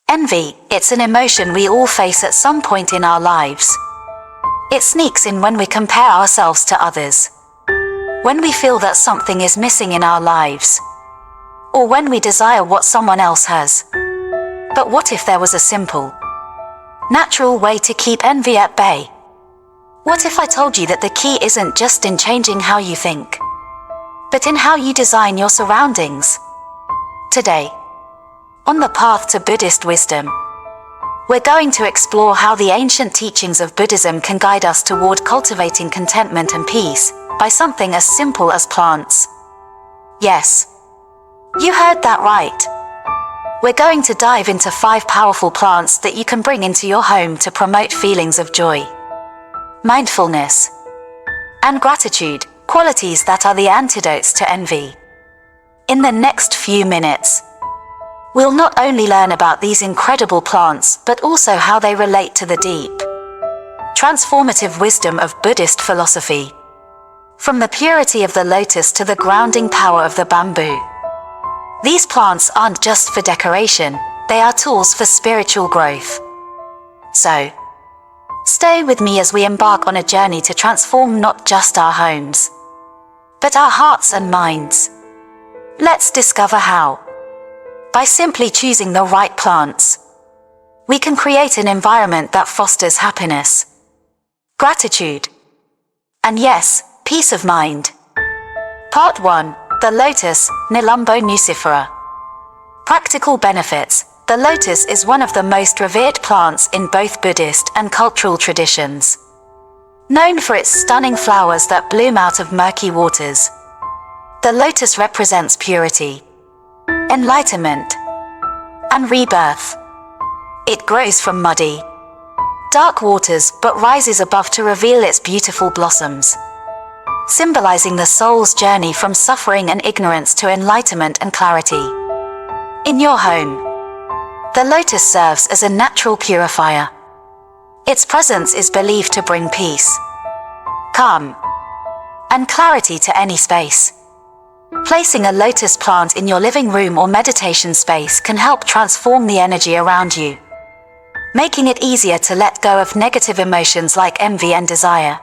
Envy, it's an emotion we all face at some point in our lives. It sneaks in when we compare ourselves to others, when we feel that something is missing in our lives, or when we desire what someone else has. But what if there was a simple, natural way to keep envy at bay? What if I told you that the key isn't just in changing how you think, but in how you design your surroundings? Today, on the path to Buddhist wisdom, we're going to explore how the ancient teachings of Buddhism can guide us toward cultivating contentment and peace by something as simple as plants. Yes, you heard that right. We're going to dive into 5 powerful plants that you can bring into your home to promote feelings of joy, mindfulness, and gratitude, qualities that are the antidotes to envy. In the next few minutes, we'll not only learn about these incredible plants, but also how they relate to the deep, transformative wisdom of Buddhist philosophy. From the purity of the lotus to the grounding power of the bamboo. These plants aren't just for decoration, they are tools for spiritual growth. So, stay with me as we embark on a journey to transform not just our homes, but our hearts and minds. Let's discover how. By simply choosing the right plants, we can create an environment that fosters happiness, gratitude, and yes, peace of mind. Part 1. The Lotus, Nelumbo nucifera. Practical benefits. The lotus is one of the most revered plants in both Buddhist and cultural traditions. Known for its stunning flowers that bloom out of murky waters, the lotus represents purity, enlightenment, and rebirth. It grows from muddy, dark waters but rises above to reveal its beautiful blossoms, symbolizing the soul's journey from suffering and ignorance to enlightenment and clarity. In your home, the lotus serves as a natural purifier. Its presence is believed to bring peace, calm, and clarity to any space. Placing a lotus plant in your living room or meditation space can help transform the energy around you, making it easier to let go of negative emotions like envy and desire.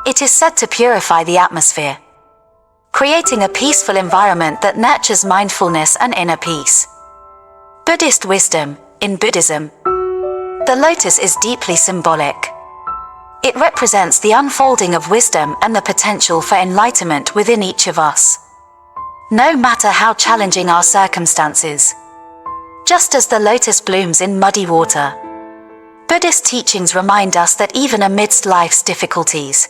It is said to purify the atmosphere, creating a peaceful environment that nurtures mindfulness and inner peace. Buddhist wisdom. In Buddhism, the lotus is deeply symbolic. It represents the unfolding of wisdom and the potential for enlightenment within each of us, no matter how challenging our circumstances. Just as the lotus blooms in muddy water, Buddhist teachings remind us that even amidst life's difficulties,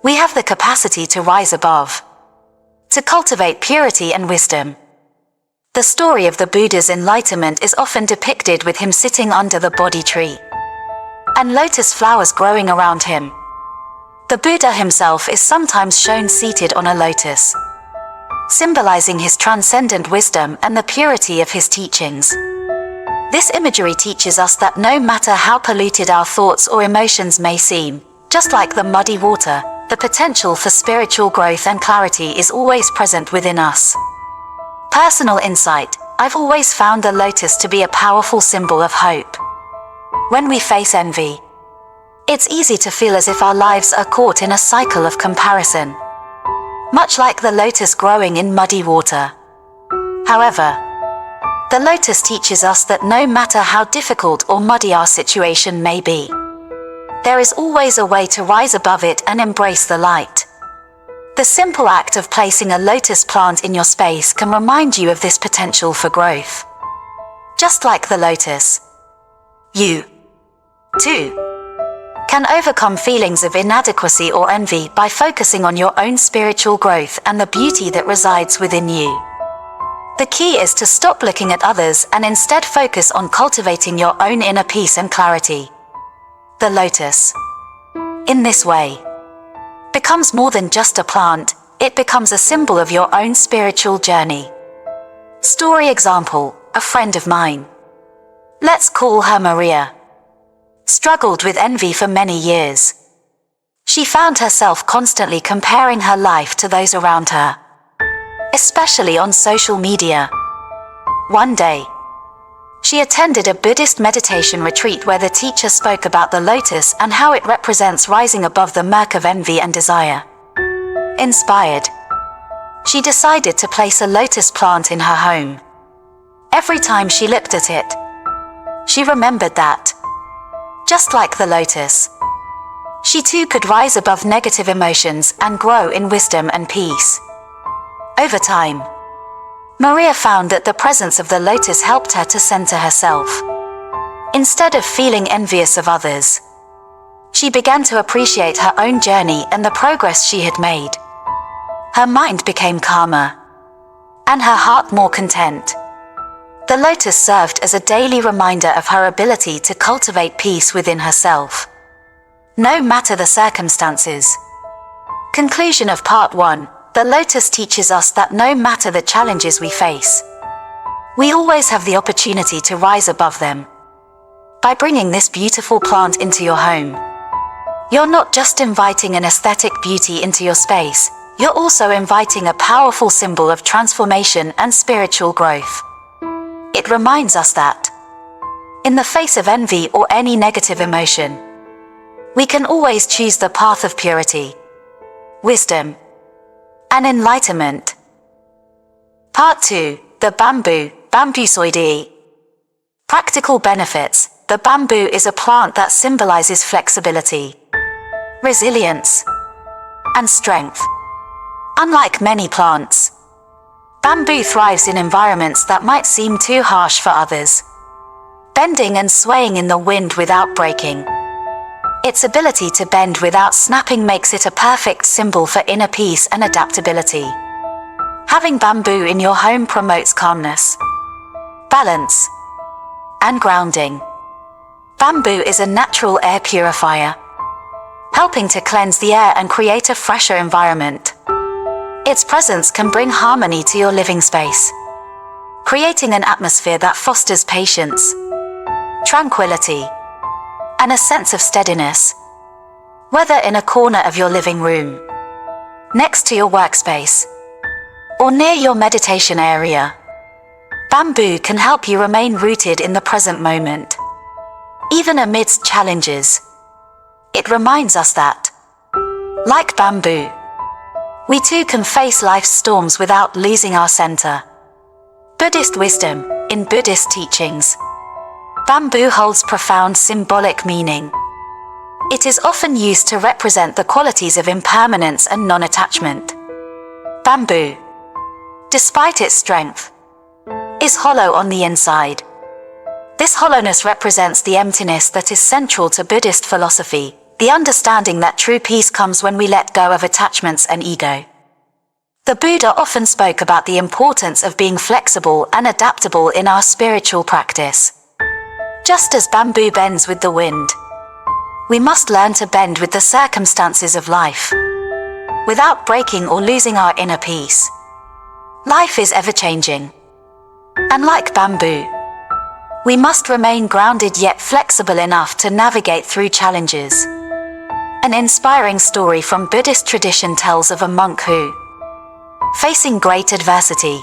we have the capacity to rise above, to cultivate purity and wisdom. The story of the Buddha's enlightenment is often depicted with him sitting under the Bodhi tree, and lotus flowers growing around him. The Buddha himself is sometimes shown seated on a lotus, symbolizing his transcendent wisdom and the purity of his teachings. This imagery teaches us that no matter how polluted our thoughts or emotions may seem, just like the muddy water, the potential for spiritual growth and clarity is always present within us. Personal insight. I've always found the lotus to be a powerful symbol of hope. When we face envy, it's easy to feel as if our lives are caught in a cycle of comparison, much like the lotus growing in muddy water. However, the lotus teaches us that no matter how difficult or muddy our situation may be, there is always a way to rise above it and embrace the light. The simple act of placing a lotus plant in your space can remind you of this potential for growth. Just like the lotus, you, too, can overcome feelings of inadequacy or envy by focusing on your own spiritual growth and the beauty that resides within you. The key is to stop looking at others and instead focus on cultivating your own inner peace and clarity. The lotus, in this way, becomes more than just a plant, it becomes a symbol of your own spiritual journey. Story example. A friend of mine, let's call her Maria, struggled with envy for many years. She found herself constantly comparing her life to those around her, especially on social media. One day, She attended a Buddhist meditation retreat where the teacher spoke about the lotus and how it represents rising above the murk of envy and desire. Inspired, she decided to place a lotus plant in her home. Every time she looked at it, she remembered that, just like the lotus, she too could rise above negative emotions and grow in wisdom and peace. Over time, Maria found that the presence of the lotus helped her to center herself. Instead of feeling envious of others, she began to appreciate her own journey and the progress she had made. Her mind became calmer, and her heart more content. The lotus served as a daily reminder of her ability to cultivate peace within herself, no matter the circumstances. Conclusion of Part 1. The lotus teaches us that no matter the challenges we face, we always have the opportunity to rise above them. By bringing this beautiful plant into your home, you're not just inviting an aesthetic beauty into your space, you're also inviting a powerful symbol of transformation and spiritual growth. It reminds us that, in the face of envy or any negative emotion, we can always choose the path of purity, wisdom, and enlightenment. Part 2. The bamboo, Bambusoidea. Practical benefits. The bamboo is a plant that symbolizes flexibility, resilience, and strength. Unlike many plants, bamboo thrives in environments that might seem too harsh for others, bending and swaying in the wind without breaking. Its ability to bend without snapping makes it a perfect symbol for inner peace and adaptability. Having bamboo in your home promotes calmness, balance, and grounding. Bamboo is a natural air purifier, helping to cleanse the air and create a fresher environment. Its presence can bring harmony to your living space, creating an atmosphere that fosters patience, tranquility, and a sense of steadiness. Whether in a corner of your living room, next to your workspace, or near your meditation area, bamboo can help you remain rooted in the present moment. Even amidst challenges, it reminds us that, like bamboo, we too can face life's storms without losing our center. Buddhist wisdom. In Buddhist teachings, bamboo holds profound symbolic meaning. It is often used to represent the qualities of impermanence and non-attachment. Bamboo, despite its strength, is hollow on the inside. This hollowness represents the emptiness that is central to Buddhist philosophy, the understanding that true peace comes when we let go of attachments and ego. The Buddha often spoke about the importance of being flexible and adaptable in our spiritual practice. Just as bamboo bends with the wind, we must learn to bend with the circumstances of life, without breaking or losing our inner peace. Life is ever-changing, and like bamboo, we must remain grounded yet flexible enough to navigate through challenges. An inspiring story from Buddhist tradition tells of a monk who, facing great adversity,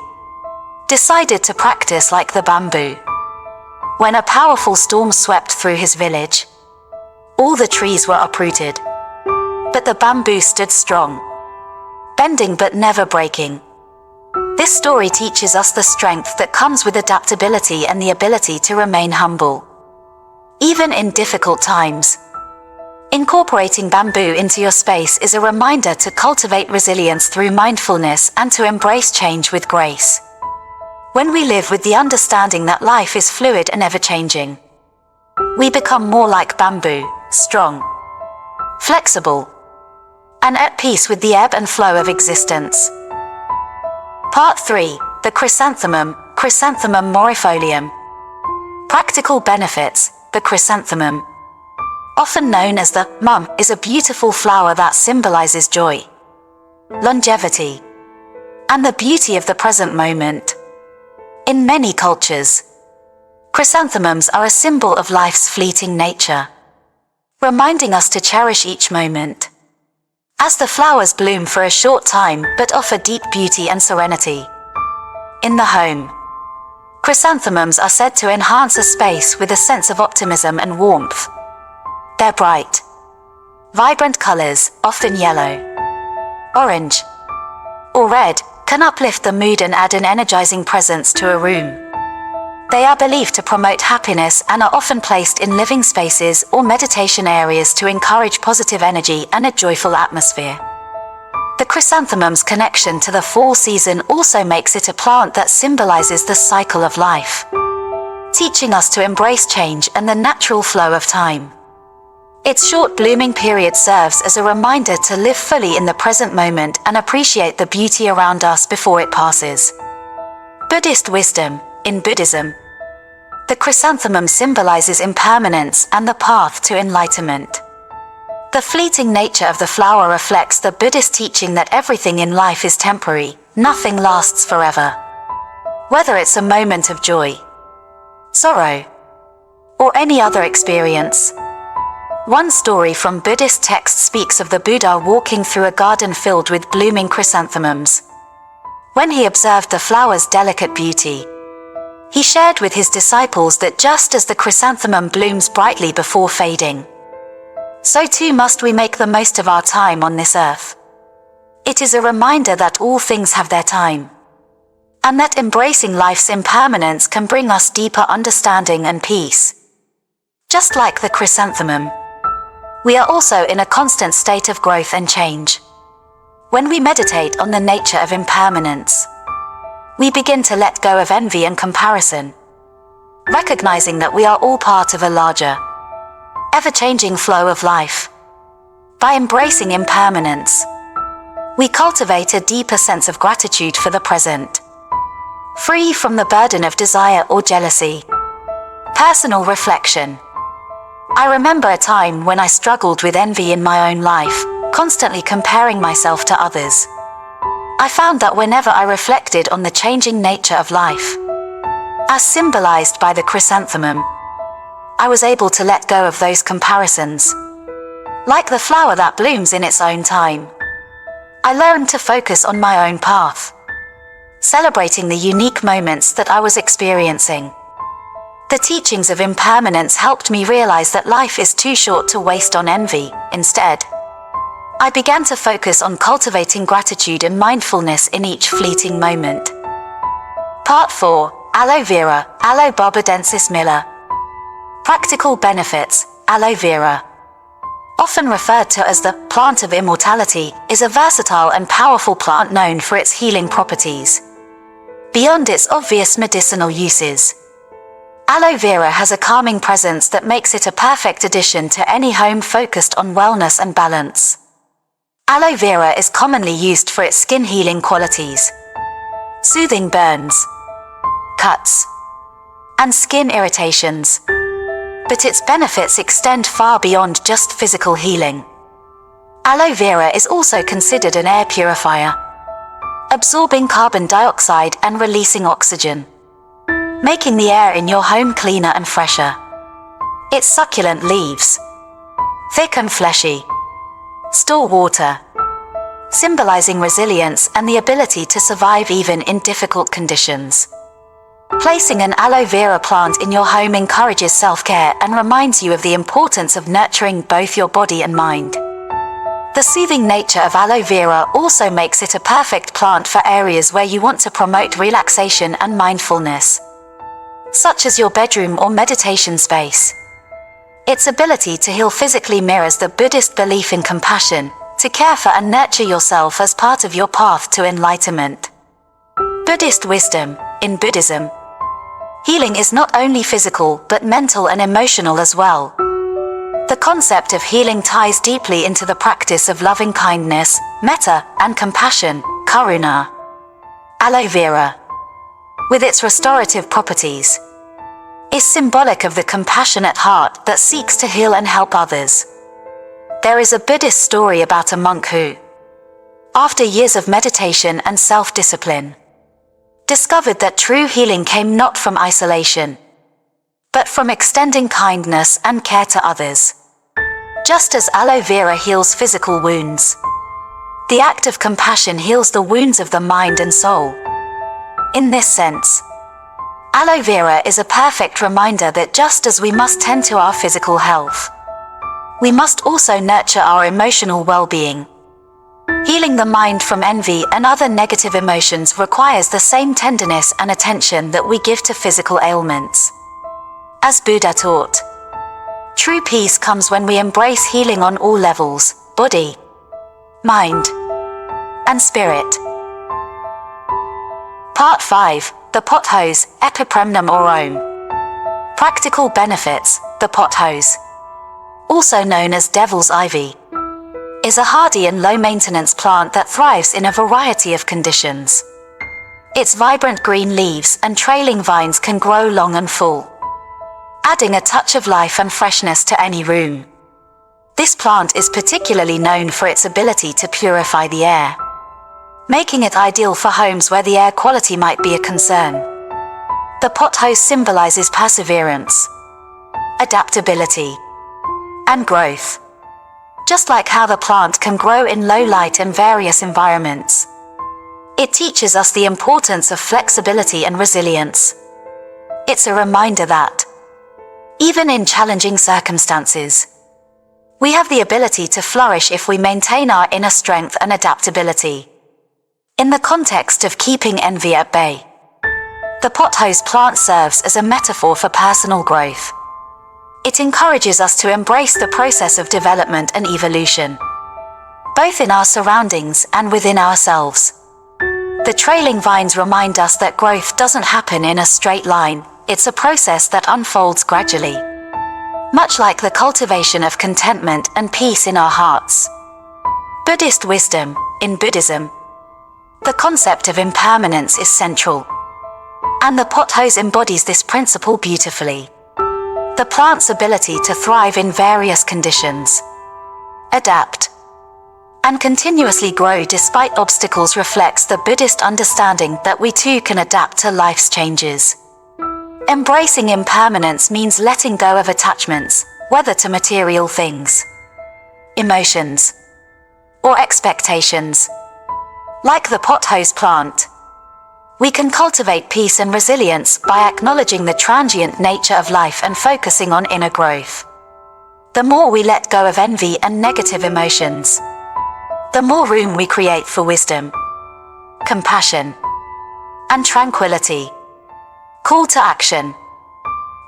decided to practice like the bamboo. When a powerful storm swept through his village, all the trees were uprooted, but the bamboo stood strong, bending but never breaking. This story teaches us the strength that comes with adaptability and the ability to remain humble, even in difficult times. Incorporating bamboo into your space is a reminder to cultivate resilience through mindfulness and to embrace change with grace. When we live with the understanding that life is fluid and ever-changing, we become more like bamboo, strong, flexible, and at peace with the ebb and flow of existence. Part 3. The chrysanthemum, Chrysanthemum morifolium. Practical benefits. The chrysanthemum, often known as the mum, is a beautiful flower that symbolizes joy, longevity, and the beauty of the present moment. In many cultures, chrysanthemums are a symbol of life's fleeting nature, reminding us to cherish each moment. As the flowers bloom for a short time but offer deep beauty and serenity. In the home, Chrysanthemums are said to enhance a space with a sense of optimism and warmth. Their bright, vibrant colors, often yellow, orange, or red, can uplift the mood and add an energizing presence to a room. They are believed to promote happiness and are often placed in living spaces or meditation areas to encourage positive energy and a joyful atmosphere. The chrysanthemum's connection to the fall season also makes it a plant that symbolizes the cycle of life, teaching us to embrace change and the natural flow of time. Its short blooming period serves as a reminder to live fully in the present moment and appreciate the beauty around us before it passes. Buddhist wisdom. In Buddhism, the chrysanthemum symbolizes impermanence and the path to enlightenment. The fleeting nature of the flower reflects the Buddhist teaching that everything in life is temporary, nothing lasts forever. Whether it's a moment of joy, sorrow, or any other experience. One story from Buddhist texts speaks of the Buddha walking through a garden filled with blooming chrysanthemums. When he observed the flower's delicate beauty, he shared with his disciples that just as the chrysanthemum blooms brightly before fading, so too must we make the most of our time on this earth. It is a reminder that all things have their time, and that embracing life's impermanence can bring us deeper understanding and peace. Just like the chrysanthemum, we are also in a constant state of growth and change. When we meditate on the nature of impermanence, we begin to let go of envy and comparison, recognizing that we are all part of a larger, ever-changing flow of life. By embracing impermanence, we cultivate a deeper sense of gratitude for the present, free from the burden of desire or jealousy. Personal reflection. I remember a time when I struggled with envy in my own life, constantly comparing myself to others. I found that whenever I reflected on the changing nature of life, as symbolized by the chrysanthemum, I was able to let go of those comparisons. Like the flower that blooms in its own time, I learned to focus on my own path, celebrating the unique moments that I was experiencing. The teachings of impermanence helped me realize that life is too short to waste on envy. Instead, I began to focus on cultivating gratitude and mindfulness in each fleeting moment. Part 4. Aloe Vera, Aloe barbadensis Miller. Practical benefits. Aloe vera, often referred to as the plant of immortality, is a versatile and powerful plant known for its healing properties. Beyond its obvious medicinal uses, aloe vera has a calming presence that makes it a perfect addition to any home focused on wellness and balance. Aloe vera is commonly used for its skin healing qualities, soothing burns, cuts, and skin irritations. But its benefits extend far beyond just physical healing. Aloe vera is also considered an air purifier, absorbing carbon dioxide and releasing oxygen, making the air in your home cleaner and fresher. Its succulent leaves, thick and fleshy, store water, symbolizing resilience and the ability to survive even in difficult conditions. Placing an aloe vera plant in your home encourages self-care and reminds you of the importance of nurturing both your body and mind. The soothing nature of aloe vera also makes it a perfect plant for areas where you want to promote relaxation and mindfulness, such as your bedroom or meditation space. Its ability to heal physically mirrors the Buddhist belief in compassion, to care for and nurture yourself as part of your path to enlightenment. Buddhist wisdom. In Buddhism, healing is not only physical but mental and emotional as well. The concept of healing ties deeply into the practice of loving kindness, metta, and compassion, karuna. Aloe vera, with its restorative properties, is symbolic of the compassionate heart that seeks to heal and help others. There is a Buddhist story about a monk who, after years of meditation and self-discipline, discovered that true healing came not from isolation, but from extending kindness and care to others. Just as aloe vera heals physical wounds, the act of compassion heals the wounds of the mind and soul. In this sense, Aloe vera is a perfect reminder that just as we must tend to our physical health, we must also nurture our emotional well-being. Healing the mind from envy and other negative emotions requires the same tenderness and attention that we give to physical ailments. As Buddha taught, true peace comes when we embrace healing on all levels: body, mind, and spirit. Part 5. The pothose, Epipremnum aurum. Practical benefits. The pothose, also known as devil's ivy, is a hardy and low-maintenance plant that thrives in a variety of conditions. Its vibrant green leaves and trailing vines can grow long and full, adding a touch of life and freshness to any room. This plant is particularly known for its ability to purify the air, making it ideal for homes where the air quality might be a concern. The pothose symbolizes perseverance, adaptability, and growth. Just like how the plant can grow in low light and various environments, it teaches us the importance of flexibility and resilience. It's a reminder that, even in challenging circumstances, we have the ability to flourish if we maintain our inner strength and adaptability. In the context of keeping envy at bay, the pothose plant serves as a metaphor for personal growth. It encourages us to embrace the process of development and evolution, both in our surroundings and within ourselves. The trailing vines remind us that growth doesn't happen in a straight line. It's a process that unfolds gradually, much like the cultivation of contentment and peace in our hearts. Buddhist wisdom. In Buddhism, the concept of impermanence is central, and the pothose embodies this principle beautifully. The plant's ability to thrive in various conditions, adapt, and continuously grow despite obstacles reflects the Buddhist understanding that we too can adapt to life's changes. Embracing impermanence means letting go of attachments, whether to material things, emotions, or expectations. Like the pothose plant, we can cultivate peace and resilience by acknowledging the transient nature of life and focusing on inner growth. The more we let go of envy and negative emotions, the more room we create for wisdom, compassion, and tranquility. Call to action.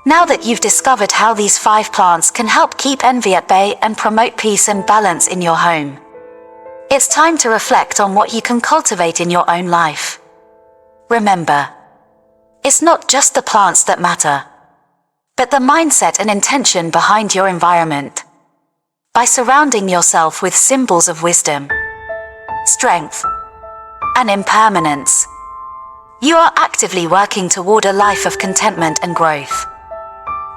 Now that you've discovered how these 5 plants can help keep envy at bay and promote peace and balance in your home, it's time to reflect on what you can cultivate in your own life. Remember, it's not just the plants that matter, but the mindset and intention behind your environment. By surrounding yourself with symbols of wisdom, strength, and impermanence, you are actively working toward a life of contentment and growth.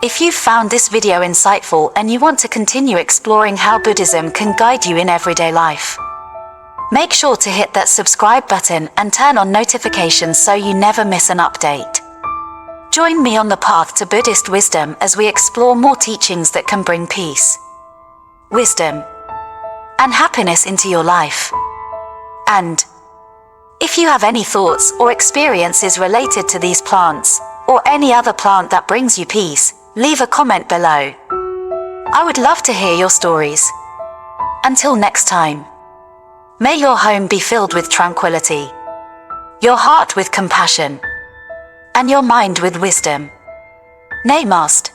If you've found this video insightful and you want to continue exploring how Buddhism can guide you in everyday life, make sure to hit that subscribe button and turn on notifications so you never miss an update. Join me on the path to Buddhist wisdom as we explore more teachings that can bring peace, wisdom, and happiness into your life. And if you have any thoughts or experiences related to these plants, or any other plant that brings you peace, leave a comment below. I would love to hear your stories. Until next time, may your home be filled with tranquility, your heart with compassion, and your mind with wisdom. Namaste.